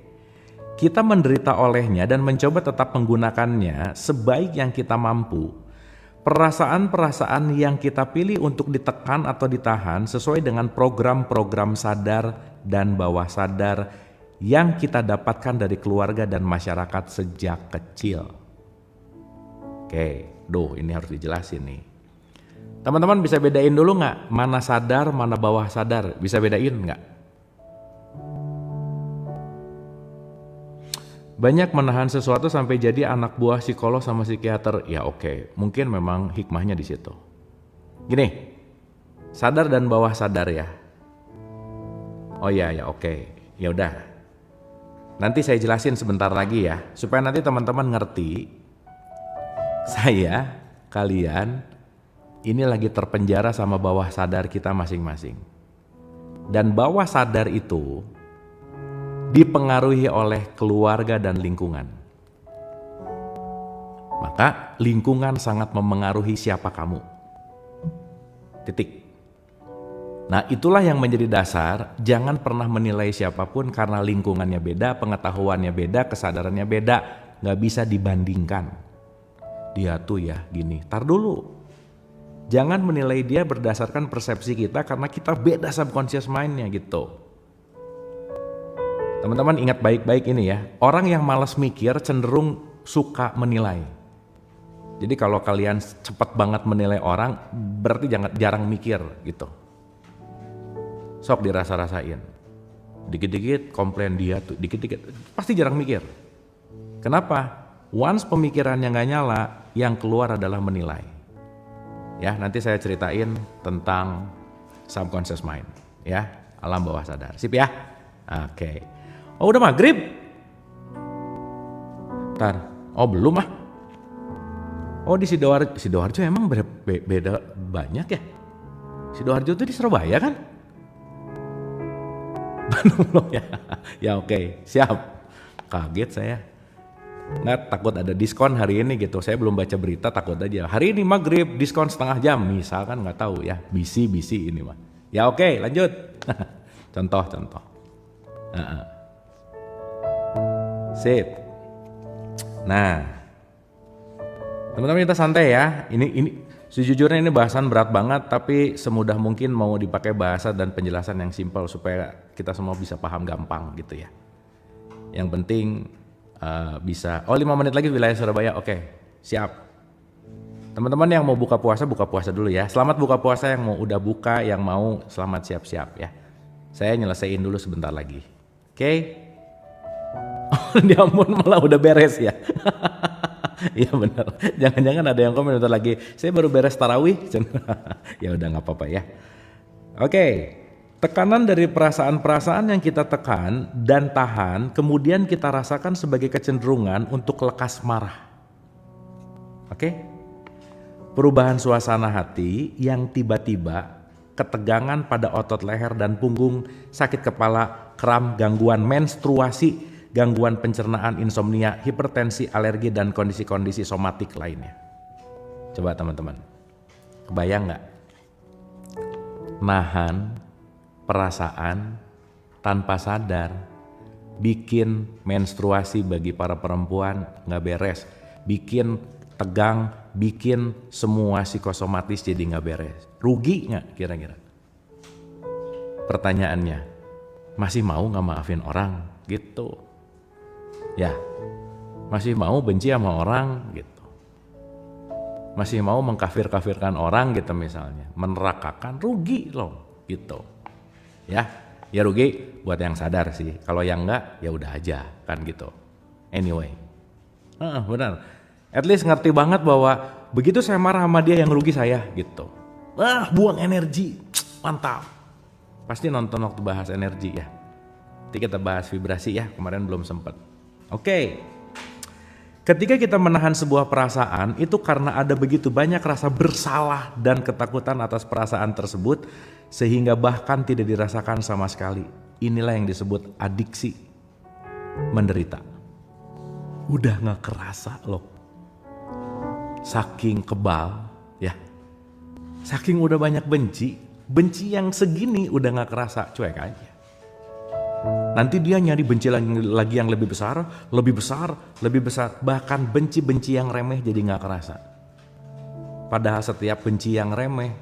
Kita menderita olehnya dan mencoba tetap menggunakannya sebaik yang kita mampu. Perasaan-perasaan yang kita pilih untuk ditekan atau ditahan sesuai dengan program-program sadar dan bawah sadar yang kita dapatkan dari keluarga dan masyarakat sejak kecil. Oke, ini harus dijelasin nih. Teman-teman bisa bedain dulu nggak mana sadar, mana bawah sadar? Bisa bedain nggak? Banyak menahan sesuatu sampai jadi anak buah psikolog sama psikiater. Ya oke, mungkin memang hikmahnya di situ. Gini, sadar dan bawah sadar ya. Oh ya oke, ya udah. Nanti saya jelasin sebentar lagi ya, supaya nanti teman-teman ngerti. Saya, kalian, ini lagi terpenjara sama bawah sadar kita masing-masing. Dan bawah sadar itu dipengaruhi oleh keluarga dan lingkungan. Maka lingkungan sangat memengaruhi siapa kamu. Titik. Nah itulah yang menjadi dasar, jangan pernah menilai siapapun karena lingkungannya beda, pengetahuannya beda, kesadarannya beda. Gak bisa dibandingkan. Dia tuh ya gini, tar dulu. Jangan menilai dia berdasarkan persepsi kita karena kita beda subconscious mind-nya gitu. Teman-teman ingat baik-baik ini ya, orang yang malas mikir cenderung suka menilai. Jadi kalau kalian cepat banget menilai orang, berarti jarang mikir gitu. Sok dirasa-rasain. Dikit-dikit komplain dia tuh, dikit-dikit pasti jarang mikir. Kenapa? Once pemikirannya nggak nyala, yang keluar adalah menilai. Ya, nanti saya ceritain tentang subconscious mind, ya, alam bawah sadar. Sip ya? Oke. Oh udah maghrib? Ntar, belum ah. Oh di Sidoarjo emang beda banyak ya? Sidoarjo tuh di Surabaya kan? Bandung loh ya. Ya oke, siap. Kaget saya. Nggak, takut ada diskon hari ini gitu. Saya belum baca berita, takut aja. Hari ini maghrib diskon setengah jam, misalkan nggak tahu ya. Bisi ini mah. Ya oke, lanjut. Contoh. Sip. Nah, teman-teman kita santai ya. Ini sejujurnya ini bahasan berat banget, tapi semudah mungkin mau dipakai bahasa dan penjelasan yang simpel supaya kita semua bisa paham gampang gitu ya. Yang penting bisa. 5 menit lagi wilayah Surabaya. Oke, siap. Teman-teman yang mau buka puasa dulu ya. Selamat buka puasa yang mau udah buka, yang mau selamat siap-siap ya. Saya nyelesain dulu sebentar lagi. Oke. Ya ampun, malah udah beres ya. Iya benar. Jangan-jangan ada yang komen bentar lagi. Saya baru beres tarawih. Ya udah nggak apa-apa ya. Oke. Tekanan dari perasaan-perasaan yang kita tekan dan tahan, kemudian kita rasakan sebagai kecenderungan untuk lekas marah. Oke? Perubahan suasana hati yang tiba-tiba, ketegangan pada otot leher dan punggung, sakit kepala, kram, gangguan menstruasi, gangguan pencernaan, insomnia, hipertensi, alergi, dan kondisi-kondisi somatik lainnya. Coba teman-teman, kebayang nggak? Nahan perasaan tanpa sadar bikin menstruasi bagi para perempuan nggak beres, bikin tegang, bikin semua psikosomatis jadi nggak beres. Rugi nggak kira-kira? Pertanyaannya, masih mau nggak maafin orang gitu? Ya, masih mau benci sama orang gitu? Masih mau mengkafir-kafirkan orang gitu misalnya, menerakakan, rugi loh gitu. Ya rugi buat yang sadar sih. Kalau yang enggak ya udah aja kan gitu. Anyway, Benar. At least ngerti banget bahwa begitu saya marah sama dia yang rugi saya gitu. Buang energi, mantap. Pasti nonton waktu bahas energi ya. Nanti kita bahas vibrasi ya, kemarin belum sempat. Oke. Ketika kita menahan sebuah perasaan, itu karena ada begitu banyak rasa bersalah dan ketakutan atas perasaan tersebut, sehingga bahkan tidak dirasakan sama sekali. Inilah yang disebut adiksi, menderita. Udah gak kerasa loh. Saking kebal, ya. Saking udah banyak benci yang segini udah gak kerasa, cuek aja. Nanti dia nyari benci lagi yang lebih besar, bahkan benci-benci yang remeh jadi gak kerasa. Padahal setiap benci yang remeh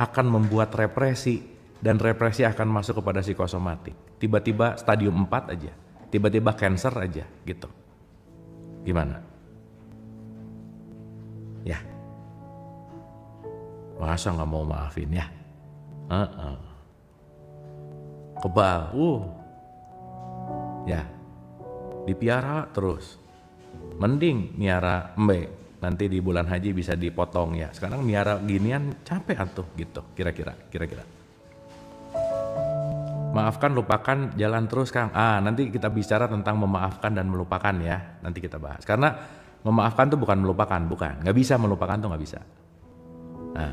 akan membuat represi, dan represi akan masuk kepada psikosomatik. Tiba-tiba stadium 4 aja, tiba-tiba cancer aja gitu. Gimana? Ya, masa gak mau maafin ya? Kebal, ya, dipiara terus. Mending miara embe, nanti di bulan haji bisa dipotong ya. Sekarang miara ginian capek atuh gitu, kira-kira. Maafkan, lupakan, jalan terus Kang. Nanti kita bicara tentang memaafkan dan melupakan ya. Nanti kita bahas. Karena memaafkan tuh bukan melupakan, bukan. Nggak bisa melupakan tuh nggak bisa. Nah,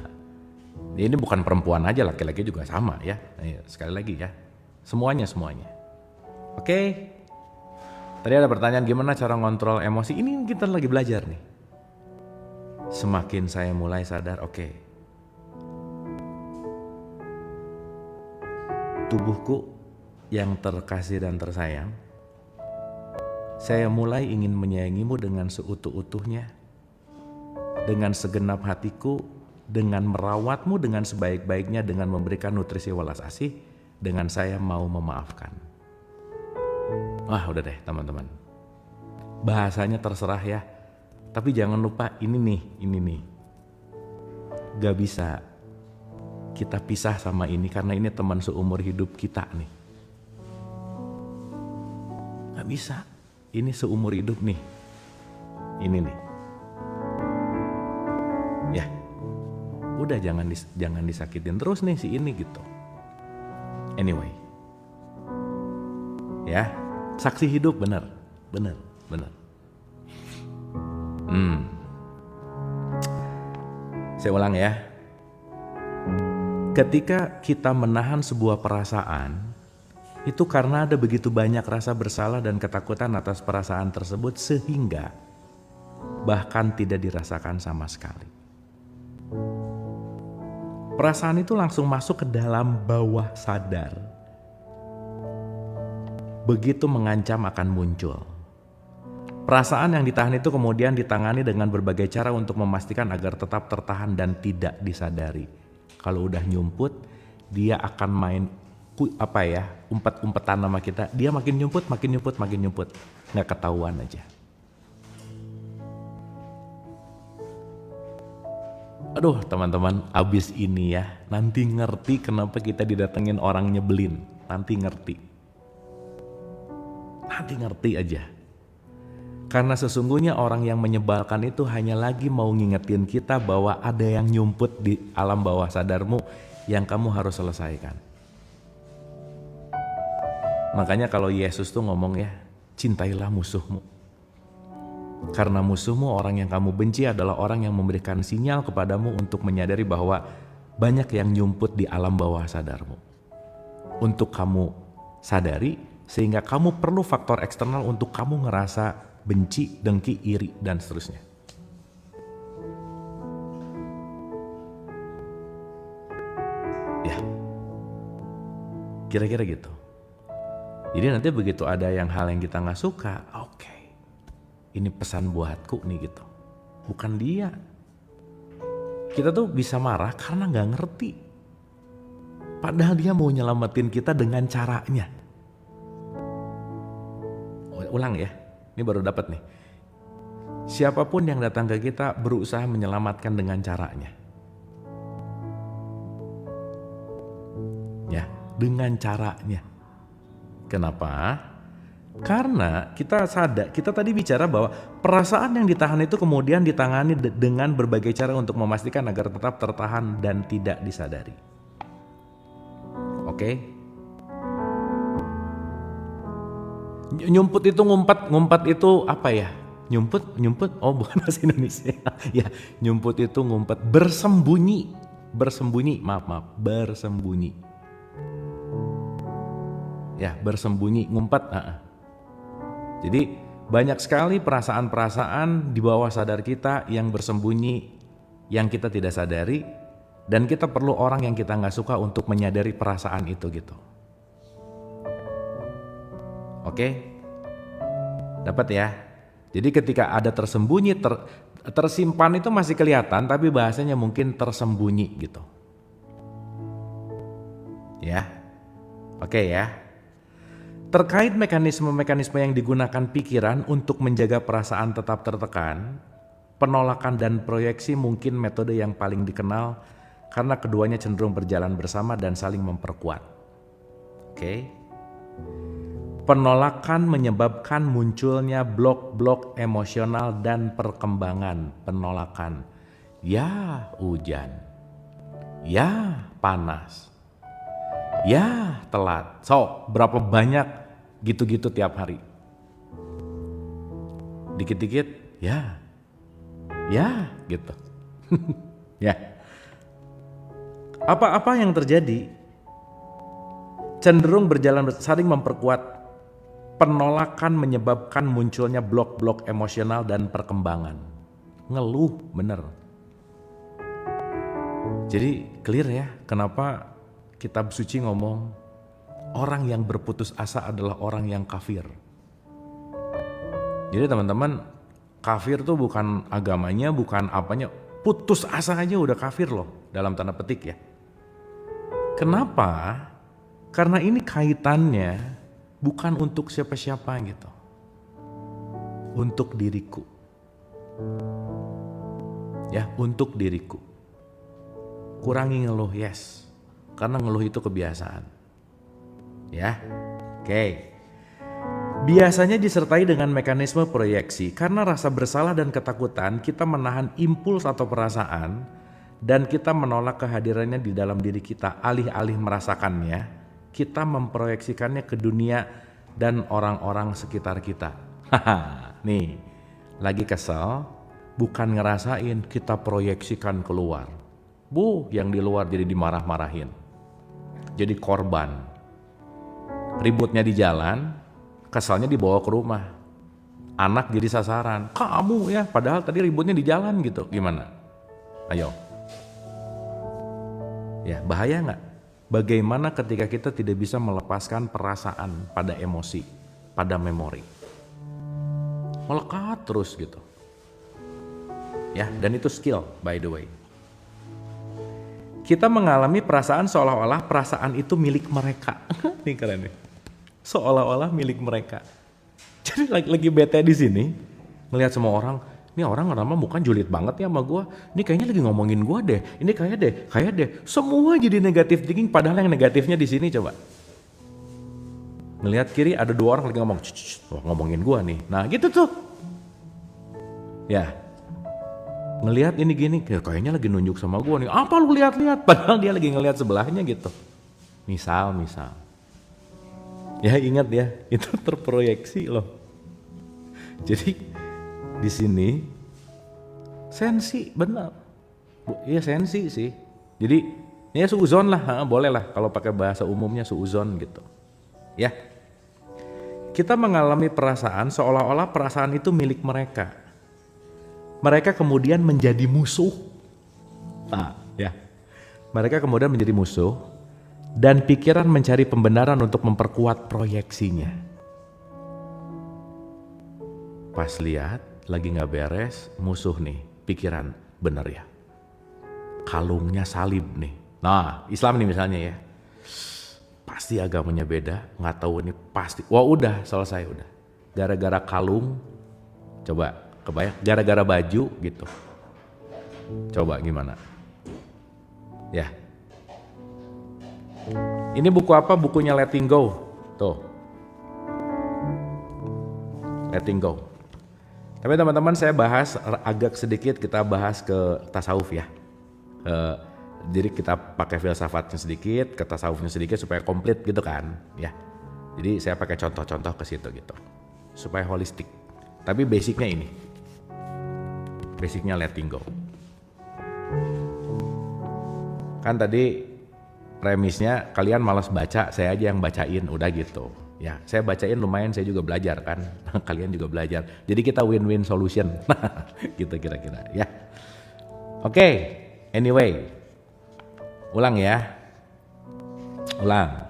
ini bukan perempuan aja, laki-laki juga sama ya. Sekali lagi ya, semuanya. Oke. Tadi ada pertanyaan gimana cara ngontrol emosi. Ini kita lagi belajar nih. Semakin saya mulai sadar, oke. Tubuhku yang terkasih dan tersayang, saya mulai ingin menyayangimu dengan seutuh-utuhnya, dengan segenap hatiku, dengan merawatmu dengan sebaik-baiknya, dengan memberikan nutrisi welas asih, dengan saya mau memaafkan. Udah deh teman-teman. Bahasanya terserah ya. Tapi jangan lupa ini nih. Gak bisa kita pisah sama ini karena ini teman seumur hidup kita nih. Gak bisa. Ini seumur hidup nih. Ini nih. Ya. Udah jangan disakitin terus nih si ini gitu. Anyway. Ya, saksi hidup benar. Saya ulang ya. Ketika kita menahan sebuah perasaan, itu karena ada begitu banyak rasa bersalah dan ketakutan atas perasaan tersebut sehingga bahkan tidak dirasakan sama sekali. Perasaan itu langsung masuk ke dalam bawah sadar. Begitu mengancam akan muncul. Perasaan yang ditahan itu kemudian ditangani dengan berbagai cara untuk memastikan agar tetap tertahan dan tidak disadari. Kalau udah nyumput, dia akan main umpet-umpetan sama kita. Dia makin nyumput. Nggak ketahuan aja. Aduh teman-teman, abis ini ya, nanti ngerti kenapa kita didatengin orang nyebelin. Nanti ngerti aja. Karena sesungguhnya orang yang menyebalkan itu hanya lagi mau ngingetin kita bahwa ada yang nyumput di alam bawah sadarmu yang kamu harus selesaikan. Makanya kalau Yesus tuh ngomong ya, cintailah musuhmu. Karena musuhmu, orang yang kamu benci adalah orang yang memberikan sinyal kepadamu untuk menyadari bahwa banyak yang nyumput di alam bawah sadarmu. Untuk kamu sadari, sehingga kamu perlu faktor eksternal untuk kamu ngerasa benci, dengki, iri, dan seterusnya. Ya, kira-kira gitu. Jadi nanti begitu ada hal yang kita gak suka, oke. Ini pesan buatku nih gitu. Bukan dia. Kita tuh bisa marah karena gak ngerti. Padahal dia mau nyelamatin kita dengan caranya. Ulang ya, ini baru dapat nih. Siapapun yang datang ke kita berusaha menyelamatkan dengan caranya. Ya, dengan caranya. Kenapa? Karena kita sadar, kita tadi bicara bahwa perasaan yang ditahan itu kemudian ditangani dengan berbagai cara untuk memastikan agar tetap tertahan dan tidak disadari. Oke? Nyumput itu ngumpat itu apa ya? Nyumput, oh bukan bahasa Indonesia. Ya, nyumput itu ngumpet, bersembunyi, bersembunyi. Ya, bersembunyi, ngumpet. Jadi banyak sekali perasaan-perasaan di bawah sadar kita yang bersembunyi, yang kita tidak sadari, dan kita perlu orang yang kita nggak suka untuk menyadari perasaan itu gitu. Oke? Dapat ya? Jadi ketika ada tersembunyi, tersimpan itu masih kelihatan, tapi bahasanya mungkin tersembunyi gitu. Ya? Oke ya? Terkait mekanisme-mekanisme yang digunakan pikiran untuk menjaga perasaan tetap tertekan, penolakan dan proyeksi mungkin metode yang paling dikenal karena keduanya cenderung berjalan bersama dan saling memperkuat. Oke. Penolakan menyebabkan munculnya blok-blok emosional dan perkembangan penolakan. Ya hujan, ya panas, ya telat. So, berapa banyak gitu-gitu tiap hari? Dikit-dikit, ya gitu. Ya. Apa-apa yang terjadi cenderung berjalan saling memperkuat. Penolakan menyebabkan munculnya blok-blok emosional dan perkembangan. Ngeluh, bener. Jadi clear ya, kenapa Kitab Suci ngomong orang yang berputus asa adalah orang yang kafir. Jadi teman-teman, kafir tuh bukan agamanya, bukan apanya, putus asa aja udah kafir loh, dalam tanda petik ya. Kenapa? Karena ini kaitannya bukan untuk siapa-siapa gitu. Untuk diriku. Ya, untuk diriku. Kurangi ngeluh, yes. Karena ngeluh itu kebiasaan. Ya. Oke. Biasanya disertai dengan mekanisme proyeksi. Karena rasa bersalah dan ketakutan, kita menahan impuls atau perasaan dan kita menolak kehadirannya di dalam diri kita. Alih-alih merasakannya, kita memproyeksikannya ke dunia dan orang-orang sekitar kita. Nih, lagi kesel, bukan ngerasain, kita proyeksikan keluar. Yang di luar jadi dimarah-marahin. Jadi korban. Ributnya di jalan, kesalnya dibawa ke rumah. Anak jadi sasaran. Kamu ya, padahal tadi ributnya di jalan gitu. Gimana? Ayo. Ya, bahaya nggak? Bagaimana ketika kita tidak bisa melepaskan perasaan pada emosi, pada memori. Melekat terus gitu. Ya, dan itu skill by the way. Kita mengalami perasaan seolah-olah perasaan itu milik mereka. Ini keren nih. Seolah-olah milik mereka. Jadi lagi bete di sini, ngelihat semua orang, ini orang kenapa bukan julid banget ya sama gue. Ini kayaknya lagi ngomongin gue deh. Ini kayak deh. Semua jadi negatif thinking, padahal yang negatifnya di sini coba. Ngelihat kiri ada dua orang lagi ngomong, ngomongin gue nih. Nah gitu tuh. Ya. Ngelihat ini gini, kayaknya lagi nunjuk sama gue nih. Apa lu lihat-lihat? Padahal dia lagi ngelihat sebelahnya gitu. Misal. Ya ingat ya, itu terproyeksi loh. Jadi di sini sensi benar. Iya sensi sih. Jadi ya suuzon lah, boleh lah kalau pakai bahasa umumnya suuzon gitu. Ya. Kita mengalami perasaan seolah-olah perasaan itu milik mereka. Mereka kemudian menjadi musuh. Nah, ya. Mereka kemudian menjadi musuh dan pikiran mencari pembenaran untuk memperkuat proyeksinya. Pas lihat lagi nggak beres, musuh nih, pikiran bener ya. Kalungnya salib nih. Nah, Islam nih misalnya ya. Pasti agamanya beda, nggak tahu ini pasti. Wah udah selesai udah. Gara-gara kalung, coba kebayang. Gara-gara baju gitu. Coba gimana? Ya. Ini buku apa? Bukunya Letting Go. Tuh. letting go. Tapi teman-teman saya bahas agak sedikit, kita bahas ke tasawuf ya. Jadi kita pakai filsafatnya sedikit, ke tasawufnya sedikit supaya komplit gitu kan ya. Jadi saya pakai contoh-contoh ke situ gitu. Supaya holistik. Tapi basicnya ini. Basicnya letting go. Kan tadi premisnya kalian malas baca, saya aja yang bacain, udah gitu. Ya, saya bacain lumayan, saya juga belajar kan. Kalian juga belajar. Jadi kita win-win solution. Gitu kira-kira ya. Oke, anyway. Ulang ya. Ulang.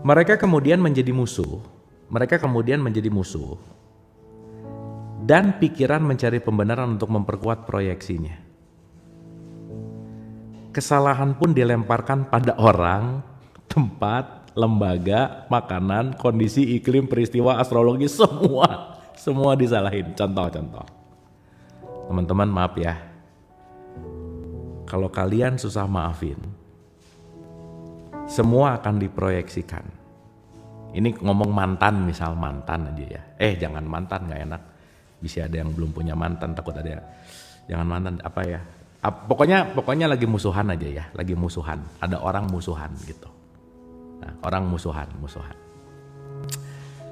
Mereka kemudian menjadi musuh. Dan pikiran mencari pembenaran untuk memperkuat proyeksinya. Kesalahan pun dilemparkan pada orang, tempat, lembaga, makanan, kondisi, iklim, peristiwa, astrologi, semua disalahin. Contoh-contoh. Teman-teman maaf ya, kalau kalian susah maafin, semua akan diproyeksikan. Ini ngomong mantan, misal mantan aja ya. Jangan mantan, gak enak. Bisa ada yang belum punya mantan, takut ada. Jangan mantan, apa ya. Pokoknya lagi musuhan aja ya, lagi musuhan. Ada orang musuhan gitu. Nah, orang musuhan.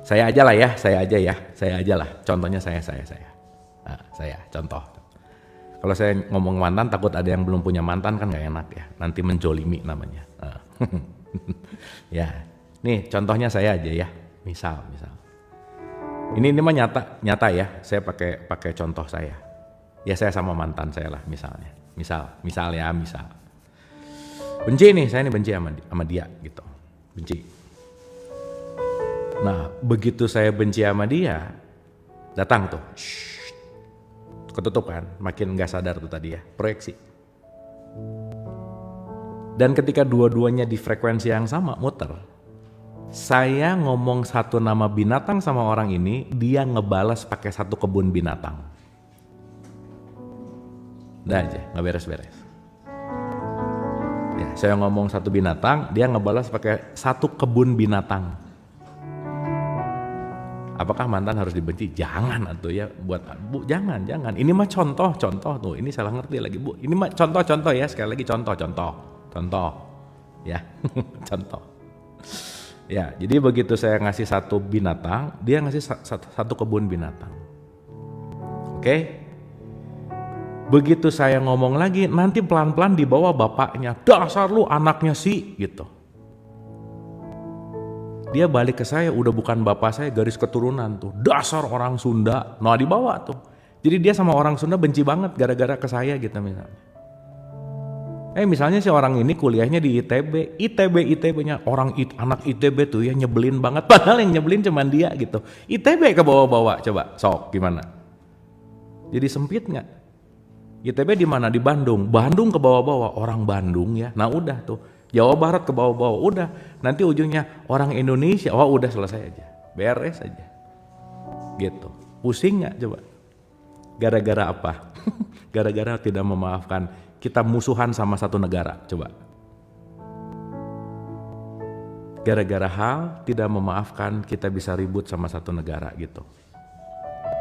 Saya aja lah. Contohnya saya. Nah, saya contoh. Kalau saya ngomong mantan, takut ada yang belum punya mantan kan nggak enak ya. Nanti menjolimi namanya. Nah. Ya, nih contohnya saya aja ya. Misal. Ini mah nyata ya. Saya pakai contoh saya. Ya saya sama mantan saya lah misalnya. Misal. Benci nih, saya benci sama dia gitu. Benci. Nah, begitu saya benci sama dia, datang tuh. Ketutup kan, makin gak sadar tuh tadi ya, proyeksi. Dan ketika dua-duanya di frekuensi yang sama, muter. Saya ngomong satu nama binatang sama orang ini, dia ngebalas pakai satu kebun binatang. Udah aja, gak beres-beres. Ya, saya ngomong satu binatang, dia ngebalas pakai satu kebun binatang. Apakah mantan harus dibenci? Jangan atuh ya, buat Bu, jangan. Ini mah contoh tuh. Ini salah ngerti lagi, Bu. Ini mah contoh ya, sekali lagi contoh. Ya, contoh. Ya, jadi begitu saya ngasih satu binatang, dia ngasih satu kebun binatang. Oke? Begitu saya ngomong lagi, nanti pelan-pelan dibawa bapaknya. Dasar lu anaknya sih, gitu. Dia balik ke saya, udah bukan bapak saya, garis keturunan tuh. Dasar orang Sunda. Nah dibawa tuh. Jadi dia sama orang Sunda benci banget gara-gara ke saya gitu misalnya. Misalnya si orang ini kuliahnya di ITB. ITB-nya orang anak ITB tuh ya nyebelin banget. Padahal yang nyebelin cuman dia gitu. ITB ke bawah-bawah, coba sok gimana? Jadi sempit gak? ITB di mana? Di Bandung. Bandung ke bawah-bawah, orang Bandung ya. Nah udah tuh. Jawa Barat ke bawah-bawah, udah. Nanti ujungnya orang Indonesia, udah selesai aja. Beres aja. Gitu. Pusing gak coba? Gara-gara apa? Gara-gara tidak memaafkan. Kita musuhan sama satu negara, coba. Gara-gara hal tidak memaafkan, kita bisa ribut sama satu negara gitu.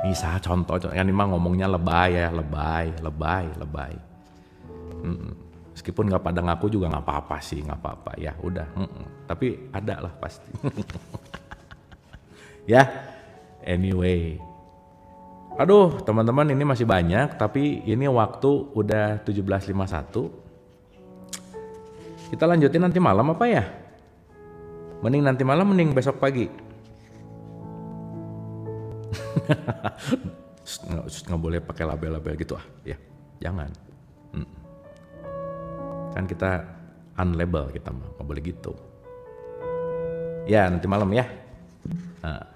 Misal contoh, yang ini mah ngomongnya lebay ya, lebay. Meskipun nggak pada ngaku juga nggak apa-apa ya, udah. Tapi ada lah pasti. Ya, anyway. Aduh, teman-teman ini masih banyak, tapi ini waktu udah 17.51. Kita lanjutin nanti malam apa ya? Mending nanti malam, mending besok pagi. Nggak boleh pakai label-label gitu ya, jangan. Kan kita unlabel, kita nggak boleh gitu. Ya nanti malam ya. Nah.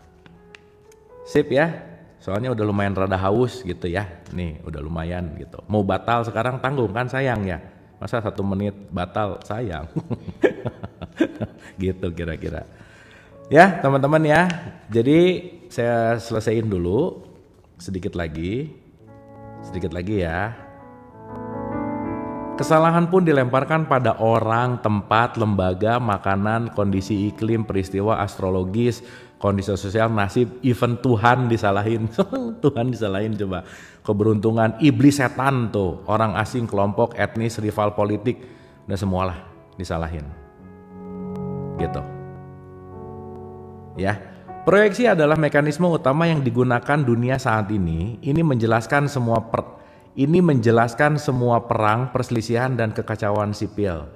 Sip ya. Soalnya udah lumayan rada haus gitu ya. Nih udah lumayan gitu. Mau batal sekarang tanggung kan, sayang ya. Masa 1 menit batal, sayang. Gitu kira-kira. Ya teman-teman ya. Jadi saya selesaiin dulu. Sedikit lagi ya. Kesalahan pun dilemparkan pada orang, tempat, lembaga, makanan, kondisi iklim, peristiwa astrologis, kondisi sosial, nasib, even Tuhan disalahin. Tuhan disalahin coba. Keberuntungan, iblis, setan tuh, orang asing, kelompok, etnis, rival politik, udah semualah disalahin. Gitu. Ya. Proyeksi adalah mekanisme utama yang digunakan dunia saat ini. Ini menjelaskan semua perang, perselisihan, dan kekacauan sipil.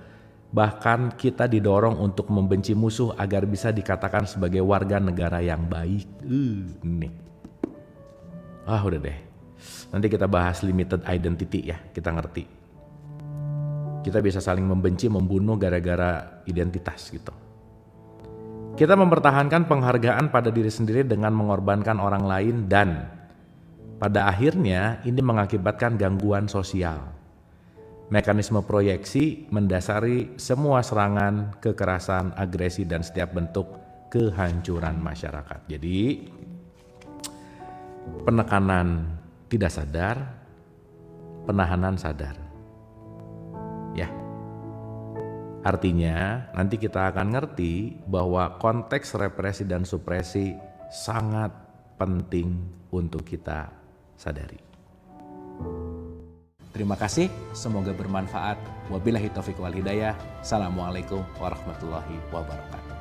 Bahkan kita didorong untuk membenci musuh agar bisa dikatakan sebagai warga negara yang baik. Nih. Udah deh. Nanti kita bahas limited identity ya, kita ngerti. Kita bisa saling membenci, membunuh gara-gara identitas gitu. Kita mempertahankan penghargaan pada diri sendiri dengan mengorbankan orang lain dan pada akhirnya ini mengakibatkan gangguan sosial. Mekanisme proyeksi mendasari semua serangan, kekerasan, agresi, dan setiap bentuk kehancuran masyarakat. Jadi penekanan tidak sadar, penahanan sadar. Ya. Artinya nanti kita akan ngerti bahwa konteks represi dan supresi sangat penting untuk kita sadari. Terima kasih, semoga bermanfaat. Wabillahi taufiq wal hidayah. Assalamualaikum warahmatullahi wabarakatuh.